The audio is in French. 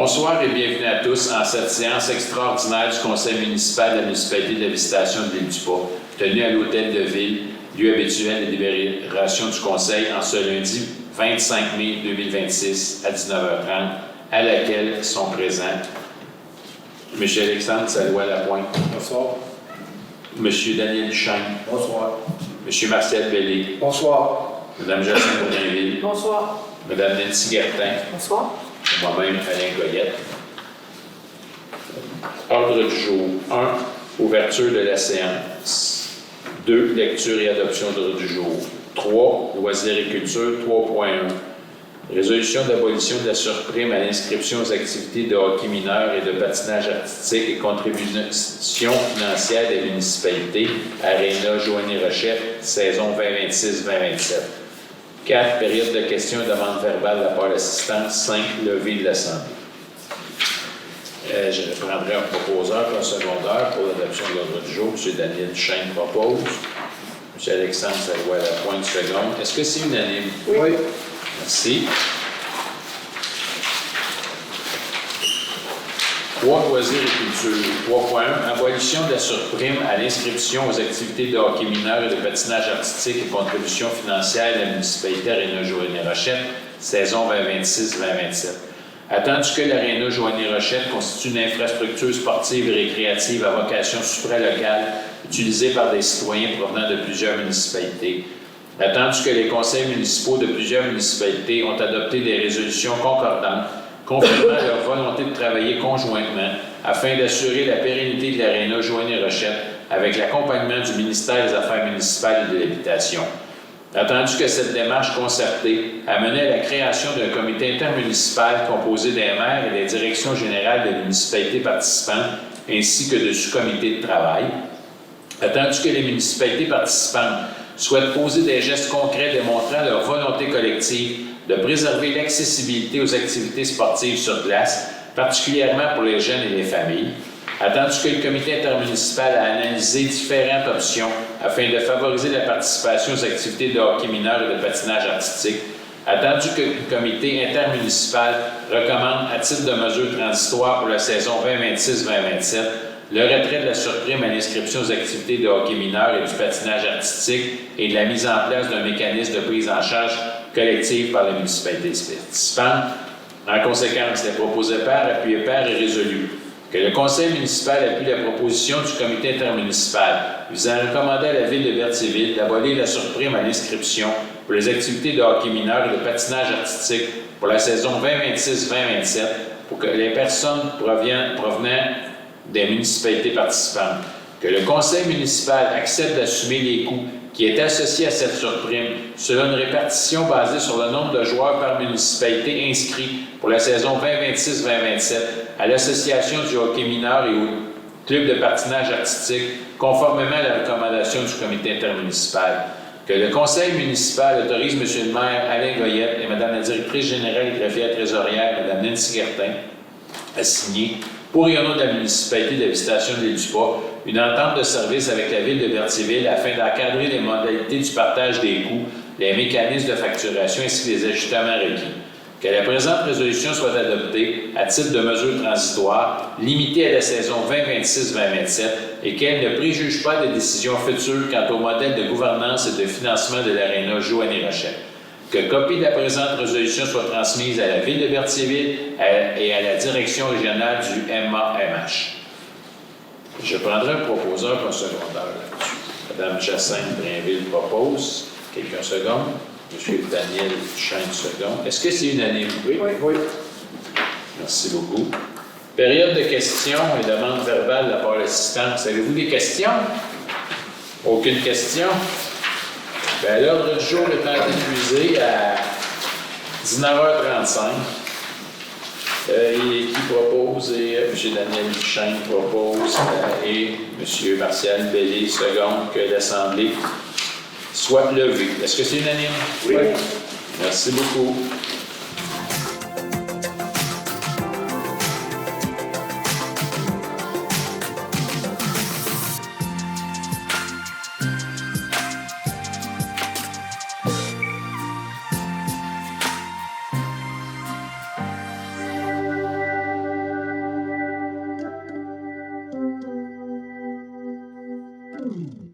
Bonsoir et bienvenue à tous en cette séance extraordinaire du Conseil municipal de la municipalité de la Visitation de l'Île-du-Pas, tenue à l'Hôtel de Ville, lieu habituel de délibération du Conseil en ce lundi 25 mai 2026 à 19h30, à laquelle sont présents M. Alexandre Salois-Lapointe. Bonsoir. M. Daniel Duchesne. Bonsoir. M. Martial Bellé. Bonsoir. Mme Jacinthe Blainville. Bonsoir. Mme Nancy Gertin. Bonsoir. Moi-même, Alain Goyette. Ordre du jour 1. Ouverture de la séance. 2. Lecture et adoption d'ordre du jour. 3. Loisirs et culture 3.1. Résolution d'abolition de la surprime à l'inscription aux activités de hockey mineur et de patinage artistique et contribution financière des municipalités. Aréna Joanie-Rochette, saison 2026-2027. 4. Période de questions et demandes verbales de la part de l'assistante. 5. Levée de l'Assemblée. Je prendrai un proposeur pour un secondaire pour l'adoption de l'ordre du jour. M. Daniel Duchesne propose. M. Alexandre Salois-Lapointe seconde. Est-ce que c'est unanime? Oui. Merci. 3. Loisirs et culture. 3.1. Abolition de la surprime à l'inscription aux activités de hockey mineur et de patinage artistique et contribution financière de la municipalité Aréna Joanie-Rochette, saison 2026-2027. Attendu que l'Aréna Joanie-Rochette constitue une infrastructure sportive et récréative à vocation supralocale utilisée par des citoyens provenant de plusieurs municipalités. Attendu que les conseils municipaux de plusieurs municipalités ont adopté des résolutions concordantes confirmant leur volonté de travailler conjointement afin d'assurer la pérennité de l'Aréna Joanie-Rochette avec l'accompagnement du ministère des Affaires municipales et de l'Habitation. Attendu que cette démarche concertée a mené à la création d'un comité intermunicipal composé des maires et des directions générales des municipalités participantes ainsi que de sous-comités de travail. Attendu que les municipalités participantes souhaitent poser des gestes concrets démontrant leur volonté collective de préserver l'accessibilité aux activités sportives sur glace, particulièrement pour les jeunes et les familles. Attendu que le comité intermunicipal a analysé différentes options afin de favoriser la participation aux activités de hockey mineur et de patinage artistique. Attendu que le comité intermunicipal recommande, à titre de mesure transitoire pour la saison 2026-2027, le retrait de la surprime à l'inscription aux activités de hockey mineur et du patinage artistique et de la mise en place d'un mécanisme de prise en charge collective par les municipalités participantes. En conséquence, les proposés par, appuyés par et résolus que le conseil municipal appuie la proposition du comité intermunicipal visant à recommander à la ville de Berthierville d'abolir la surprime à l'inscription pour les activités de hockey mineur et de patinage artistique pour la saison 2026-2027 pour que les personnes provenant des municipalités participantes. Que le conseil municipal accepte d'assumer les coûts qui est associé à cette surprime selon une répartition basée sur le nombre de joueurs par municipalité inscrits pour la saison 2026-2027 à l'association du hockey mineur et au club de patinage artistique, conformément à la recommandation du comité intermunicipal. Que le conseil municipal autorise M. le maire Alain Goyette et Mme la directrice générale et greffière trésorière, Mme Nancy Gertin, à signer, pour et au nom de la municipalité de la Visitation de l'Île-du-Pas, une entente de service avec la ville de Berthierville afin d'encadrer les modalités du partage des coûts, les mécanismes de facturation ainsi que les ajustements requis. Que la présente résolution soit adoptée à titre de mesure transitoire, limitée à la saison 2026-2027 et qu'elle ne préjuge pas des décisions futures quant au modèle de gouvernance et de financement de l'Aréna Joanie-Rochette. Que copie de la présente résolution soit transmise à la ville de Berthierville et à la direction régionale du MAMH. Je prendrai un proposeur pour un secondaire là-dessus. Mme Jacinthe Blainville propose. Quelqu'un seconde. M. Daniel Duchesne seconde. Est-ce que c'est unanime? Oui. Merci beaucoup. Période de questions et demandes verbales de la part de l'assistante. Avez-vous des questions? Aucune question? Bien, l'ordre du jour étant épuisé à 19h35. Qui propose? M. Daniel Duchesne propose et M. Martial Bellé seconde que l'Assemblée soit levée. Est-ce que c'est unanime? Oui. Merci beaucoup. Woo!